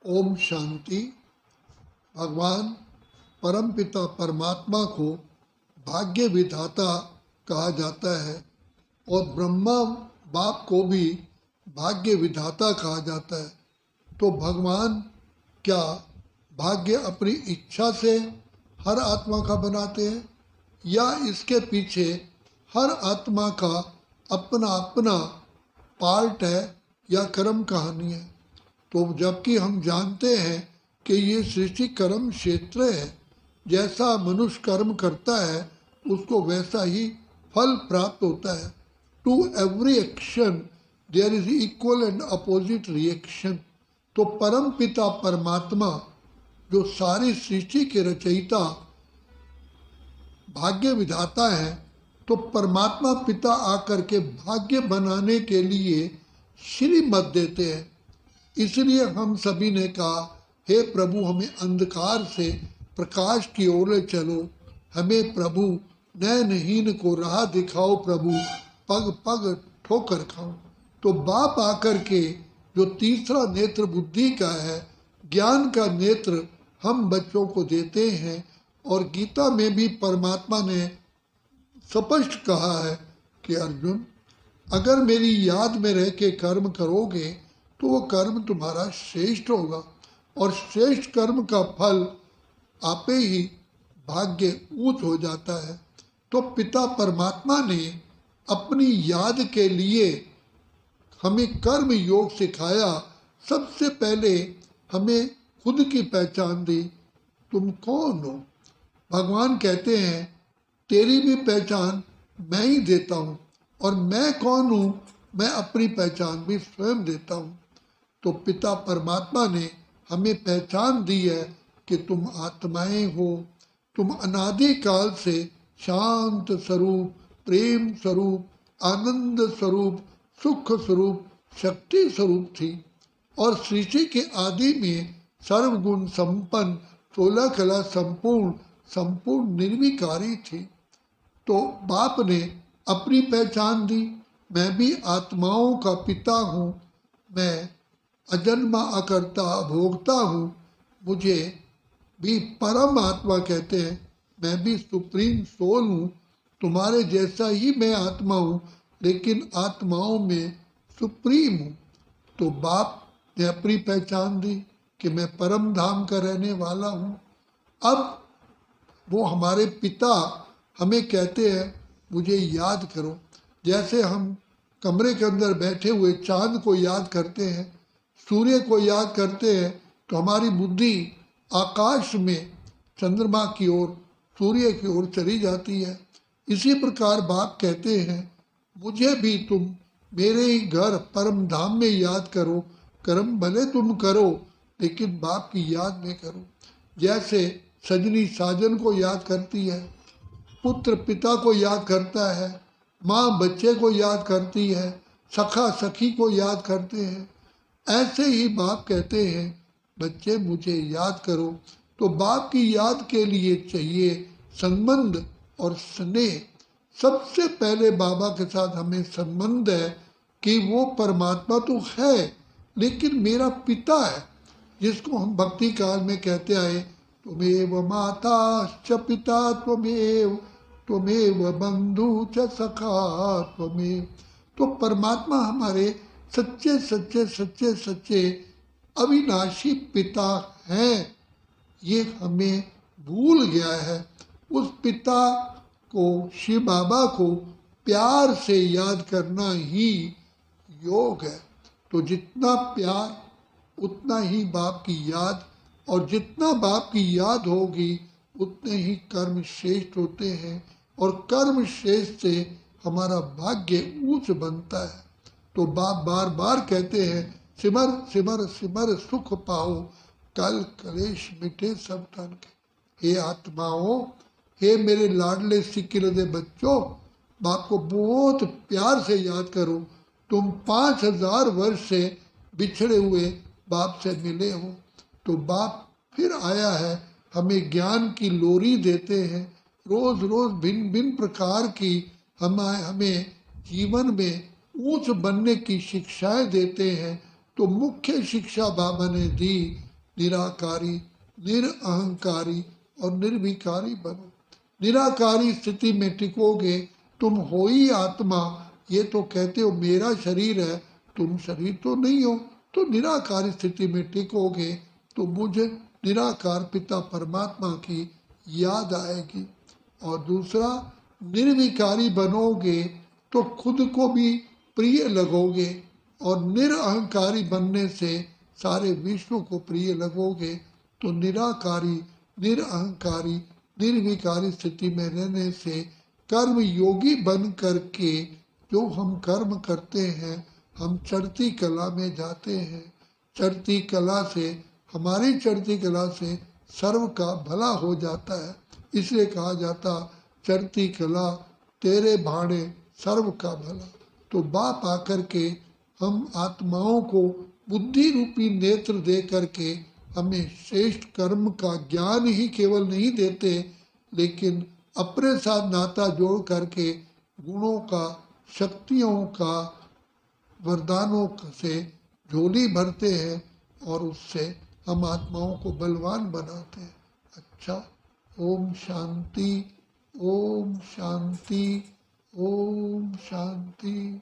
ओम शांति। भगवान परमपिता परमात्मा को भाग्य विधाता कहा जाता है और ब्रह्मा बाप को भी भाग्य विधाता कहा जाता है। तो भगवान क्या भाग्य अपनी इच्छा से हर आत्मा का बनाते हैं या इसके पीछे हर आत्मा का अपना अपना पार्ट है या कर्म कहानी है? तो जबकि हम जानते हैं कि ये सृष्टि कर्म क्षेत्र है, जैसा मनुष्य कर्म करता है उसको वैसा ही फल प्राप्त होता है। To every action there is equal and opposite reaction. तो परम पिता परमात्मा जो सारी सृष्टि के रचयिता भाग्य विधाता है, तो परमात्मा पिता आकर के भाग्य बनाने के लिए श्रीमत देते हैं। इसलिए हम सभी ने कहा, हे प्रभु हमें अंधकार से प्रकाश की ओर ले चलो, हमें प्रभु नयनहीन को राह दिखाओ, प्रभु पग पग ठोकर खाओ। तो बाप आकर के जो तीसरा नेत्र बुद्धि का है, ज्ञान का नेत्र हम बच्चों को देते हैं। और गीता में भी परमात्मा ने स्पष्ट कहा है कि अर्जुन, अगर मेरी याद में रह के कर्म करोगे तो वो कर्म तुम्हारा श्रेष्ठ होगा और श्रेष्ठ कर्म का फल आपे ही भाग्य ऊंच हो जाता है। तो पिता परमात्मा ने अपनी याद के लिए हमें कर्म योग सिखाया। सबसे पहले हमें खुद की पहचान दी, तुम कौन हो। भगवान कहते हैं तेरी भी पहचान मैं ही देता हूँ और मैं कौन हूँ, मैं अपनी पहचान भी स्वयं देता हूँ। तो पिता परमात्मा ने हमें पहचान दी है कि तुम आत्माएं हो, तुम अनादि काल से शांत स्वरूप, प्रेम स्वरूप, आनंद स्वरूप, सुख स्वरूप, शक्ति स्वरूप थी और सृष्टि के आदि में सर्वगुण संपन्न, 16 कला संपूर्ण निर्विकारी थी। तो बाप ने अपनी पहचान दी, मैं भी आत्माओं का पिता हूँ, मैं अजन्मा अकर्ता भोगता हूँ, मुझे भी परम आत्मा कहते हैं, मैं भी सुप्रीम सोल हूँ, तुम्हारे जैसा ही मैं आत्मा हूँ लेकिन आत्माओं में सुप्रीम हूँ। तो बाप ने अपनी पहचान दी कि मैं परम धाम का रहने वाला हूँ। अब वो हमारे पिता हमें कहते हैं मुझे याद करो। जैसे हम कमरे के अंदर बैठे हुए चांद को याद करते हैं, सूर्य को याद करते हैं, तो हमारी बुद्धि आकाश में चंद्रमा की ओर, सूर्य की ओर चली जाती है। इसी प्रकार बाप कहते हैं मुझे भी तुम मेरे ही घर परम धाम में याद करो। कर्म भले तुम करो लेकिन बाप की याद में करो। जैसे सजनी साजन को याद करती है, पुत्र पिता को याद करता है, माँ बच्चे को याद करती है, सखा सखी को याद करते हैं, ऐसे ही बाप कहते हैं बच्चे मुझे याद करो। तो बाप की याद के लिए चाहिए संबंध और स्नेह। सबसे पहले बाबा के साथ हमें संबंध है कि वो परमात्मा तो है लेकिन मेरा पिता है, जिसको हम भक्ति काल में कहते आए, त्वमेव माता च पिता त्वमेव, त्वमेव बंधु च सखा त्वमेव। तो परमात्मा हमारे सच्चे सच्चे सच्चे सच्चे अविनाशी पिता हैं, ये हमें भूल गया है। उस पिता को, शिव बाबा को प्यार से याद करना ही योग है। तो जितना प्यार उतना ही बाप की याद, और जितना बाप की याद होगी उतने ही कर्म श्रेष्ठ होते हैं और कर्म श्रेष्ठ से हमारा भाग्य ऊंच बनता है। तो बाप बार बार कहते हैं सिमर सिमर सिमर सुख पाओ, कल कलेश मिटे सब तन के। हे आत्माओं, हे मेरे लाडले सिकिलदे बच्चों, बाप को बहुत प्यार से याद करो। तुम 5000 वर्ष से बिछड़े हुए बाप से मिले हो। तो बाप फिर आया है, हमें ज्ञान की लोरी देते हैं, रोज रोज भिन्न भिन्न प्रकार की हमें जीवन में ऊंच बनने की शिक्षाएं देते हैं। तो मुख्य शिक्षा बाबा ने दी निराकारी, निरअहंकारी और निर्विकारी बनो। निराकारी स्थिति में टिकोगे, तुम हो ही आत्मा, ये तो कहते हो मेरा शरीर है, तुम शरीर तो नहीं हो। तो निराकारी स्थिति में टिकोगे तो मुझे निराकार पिता परमात्मा की याद आएगी। और दूसरा, निर्विकारी बनोगे तो खुद को भी प्रिय लगोगे, और निरअहंकारी बनने से सारे विश्व को प्रिय लगोगे। तो निराकारी, निरअहंकारी, निर्विकारी स्थिति में रहने से कर्म योगी बन करके जो हम कर्म करते हैं, हम चढ़ती कला में जाते हैं। चढ़ती कला से, हमारी चढ़ती कला से सर्व का भला हो जाता है। इसलिए कहा जाता, चढ़ती कला तेरे भाणे सर्व का भला। तो बाप आकर के हम आत्माओं को बुद्धि रूपी नेत्र दे करके हमें श्रेष्ठ कर्म का ज्ञान ही केवल नहीं देते, लेकिन अपने साथ नाता जोड़ करके गुणों का, शक्तियों का, वरदानों से झोली भरते हैं और उससे हम आत्माओं को बलवान बनाते हैं। अच्छा, ओम शांति, ओम शांति, ओम शांति।